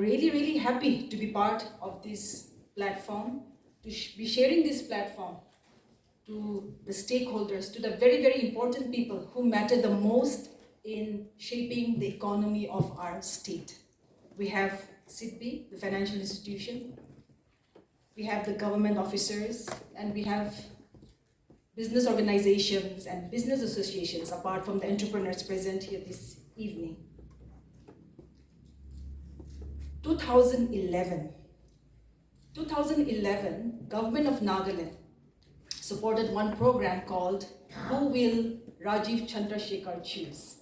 really, really happy to be part of this platform, to be sharing this platform to the stakeholders, to the very, very important people who matter the most in shaping the economy of our state. We have SIDBI, the financial institution, we have the government officers, and we have business organizations and business associations apart from the entrepreneurs present here this evening. 2011, government of Nagaland supported one program called Who Will Rajiv Chandrasekhar Choose?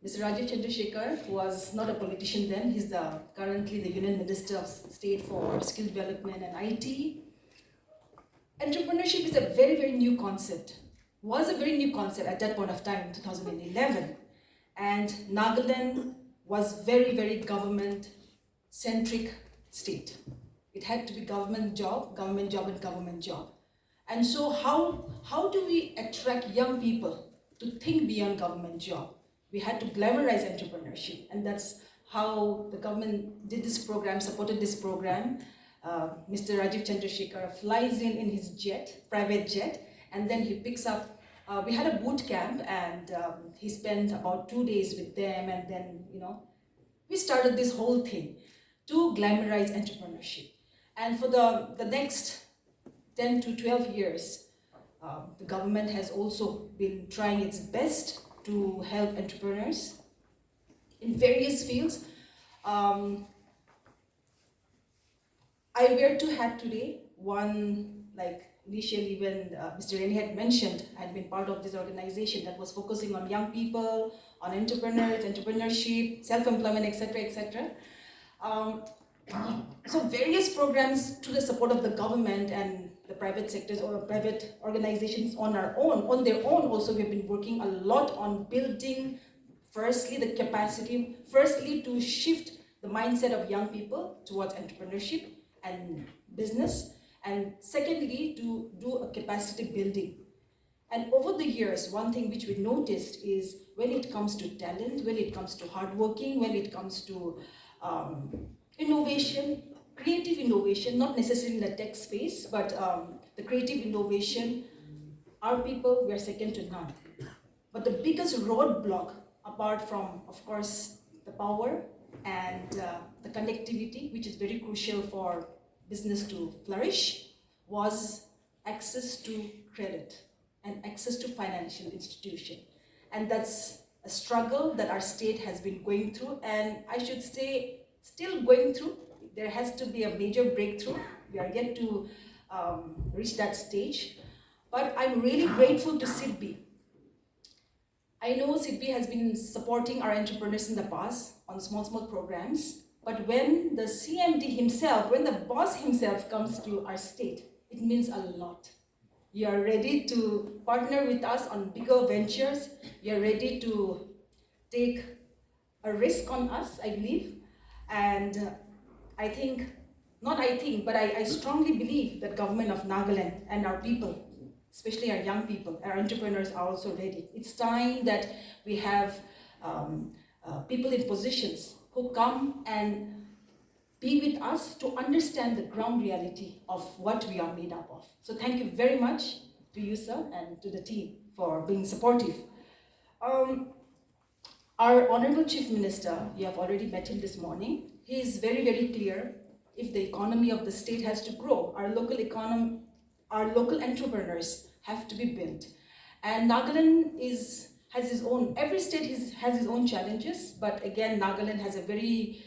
Mr. Rajiv Chandrasekhar was not a politician then, he's currently the Union Minister of State for Skill Development and IT. Entrepreneurship is a very, very new concept, was a very new concept at that point of time in 2011. And Nagaland was very, very government-centric state. It had to be government job, and government job. And so how do we attract young people to think beyond government job? We had to glamorize entrepreneurship, and that's how the government did this program, supported this program. Mr. Rajiv Chandrasekhar flies in his private jet, and then he picks up, we had a boot camp, and he spent about 2 days with them, and then, we started this whole thing to glamorize entrepreneurship. And for the next 10 to 12 years, the government has also been trying its best to help entrepreneurs in various fields. I wear two hats today. One, like initially when Mr. Reni had mentioned, I had been part of this organization that was focusing on young people, on entrepreneurs, entrepreneurship, self-employment, etc., etc. So various programs to the support of the government and the private sectors or private organizations on their own also we've been working a lot on building firstly the capacity, to shift the mindset of young people towards entrepreneurship and business, and secondly to do a capacity building. And over the years, one thing which we noticed is when it comes to talent, when it comes to hardworking, when it comes to innovation, creative innovation, not necessarily in the tech space, but the creative innovation, our people, we are second to none. But the biggest roadblock, apart from, of course, the power and the connectivity, which is very crucial for business to flourish, was access to credit and access to financial institution. And that's a struggle that our state has been going through, and I should say, still going through. There has to be a major breakthrough. We are yet to reach that stage. But I'm really grateful to SIDBI. I know SIDBI has been supporting our entrepreneurs in the past on small programs, but when the CMD himself, when the boss himself comes to our state, it means a lot. You are ready to partner with us on bigger ventures. You are ready to take a risk on us, I believe. And I strongly believe that government of Nagaland and our people, especially our young people, our entrepreneurs are also ready. It's time that we have people in positions who come and be with us to understand the ground reality of what we are made up of. So thank you very much to you, sir, and to the team for being supportive. Our Honorable Chief Minister, you have already met him this morning. He is very, very clear. If the economy of the state has to grow, our local entrepreneurs have to be built. And Nagaland has his own, every state has its own challenges, but again, Nagaland has a very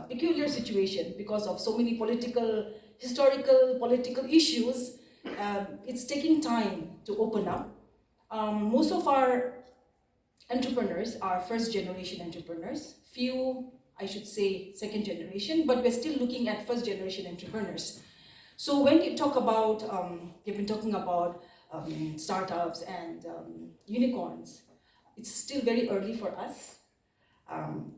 peculiar situation because of so many historical political issues. It's taking time to open up. Most of our entrepreneurs are first generation entrepreneurs. Few, I should say, second generation, but we're still looking at first generation entrepreneurs. So when you talk about, you've been talking about startups and unicorns, it's still very early for us.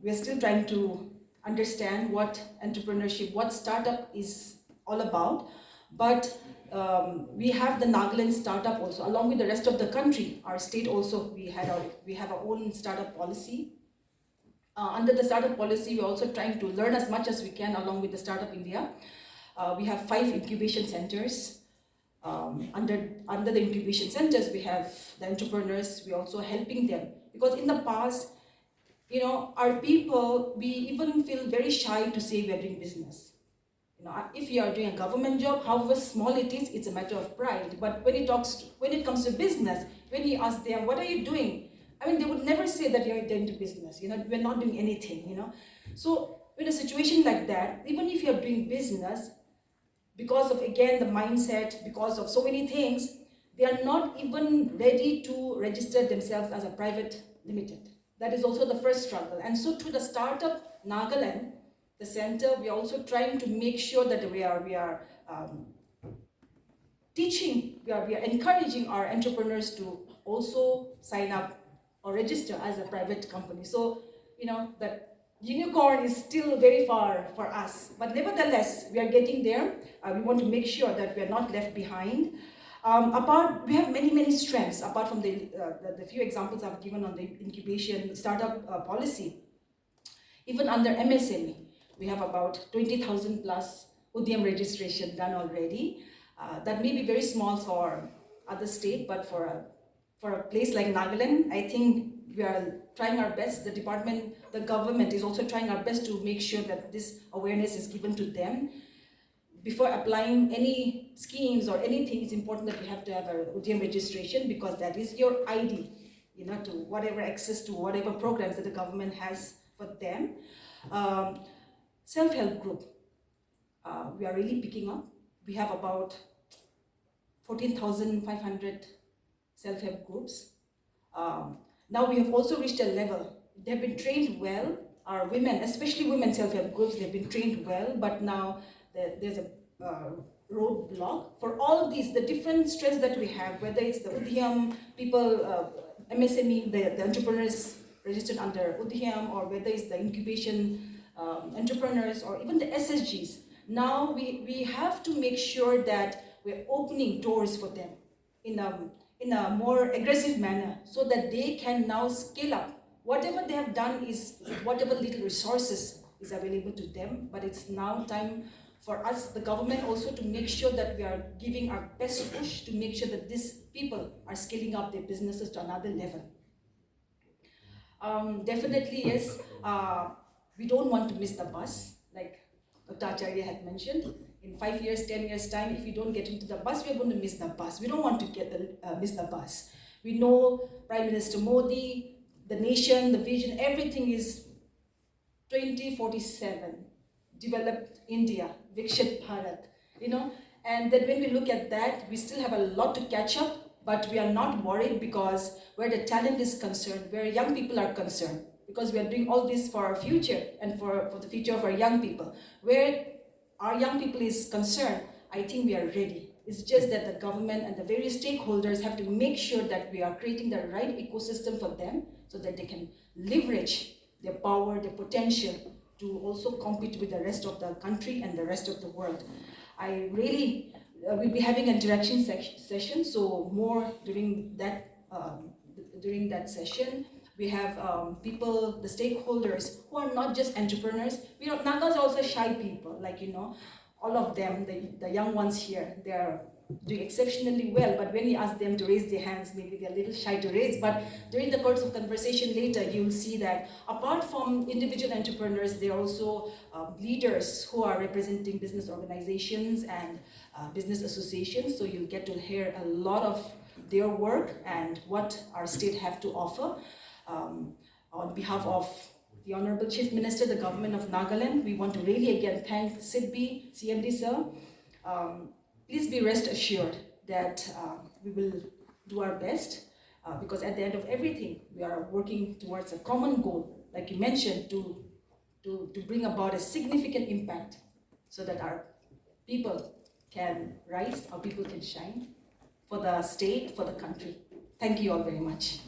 We're still trying to understand what entrepreneurship, what startup is all about, but we have the Nagaland startup also, along with the rest of the country. Our state also, we have our own startup policy. Under the startup policy, we're also trying to learn as much as we can along with the Startup India. We have 5 incubation centers. Under the incubation centers, we have the entrepreneurs. We're also helping them, because in the past, our people, we even feel very shy to say we're doing business. If you are doing a government job, however small it is, it's a matter of pride. But when it comes to business, when you ask them, what are you doing? I mean, they would never say that you're into business. We're not doing anything. So in a situation like that, even if you're doing business, because of, again, the mindset, because of so many things, they are not even ready to register themselves as a private limited. That is also the first struggle. And so to the startup Nagaland, the center, we are also trying to make sure that we are teaching, we are encouraging our entrepreneurs to also sign up or register as a private company. So, that unicorn is still very far for us, but nevertheless, we are getting there. We want to make sure that we are not left behind. We have many strengths, apart from the few examples I've given on the incubation startup policy. Even under MSME, we have about 20,000 plus Udyam registration done already. That may be very small for other state, but for a place like Nagaland, I think we are trying our best. The government is also trying our best to make sure that this awareness is given to them. Before applying any schemes or anything, it's important that we have to have a Udyam registration, because that is your ID, to whatever access to whatever programs that the government has for them. Self-help group, we are really picking up. We have about 14,500 self-help groups. Now we have also reached a level. They've been trained well. Our women, especially women self-help groups, they've been trained well, but now there's a roadblock for all these, the different strengths that we have, whether it's the Udyam people, MSME, the entrepreneurs registered under Udyam, or whether it's the incubation entrepreneurs, or even the SSGs. Now we have to make sure that we're opening doors for them in a more aggressive manner, so that they can now scale up. Whatever they have done is whatever little resources is available to them, but it's now time for us, the government, also to make sure that we are giving our best push to make sure that these people are scaling up their businesses to another level. Definitely, yes, we don't want to miss the bus, like Dr. Acharya had mentioned. In 5 years, 10 years time, if we don't get into the bus, we are going to miss the bus. We don't want to miss the bus. We know Prime Minister Modi, the nation, the vision, everything is 2047, developed India, Vikshit Bharat, and then when we look at that, we still have a lot to catch up, but we are not worried, because where the talent is concerned, where young people are concerned, because we are doing all this for our future and for the future of our young people. Where our young people is concerned, I think we are ready. It's just that the government and the various stakeholders have to make sure that we are creating the right ecosystem for them, so that they can leverage their power, their potential, to also compete with the rest of the country and the rest of the world. I really will be having a interaction session, so more during that session. We have people, the stakeholders, who are not just entrepreneurs. Nagas are also shy people, all of them, the young ones here, they are doing exceptionally well, but when you ask them to raise their hands, maybe they're a little shy to raise. But during the course of conversation later, you'll see that apart from individual entrepreneurs, there are also leaders who are representing business organizations and business associations. So you'll get to hear a lot of their work and what our state have to offer. On behalf of the Honorable Chief Minister, the Government of Nagaland, we want to really again thank SIDBI, CMD sir. Please be rest assured that we will do our best, because at the end of everything, we are working towards a common goal, like you mentioned, to bring about a significant impact, so that our people can rise, our people can shine for the state, for the country. Thank you all very much.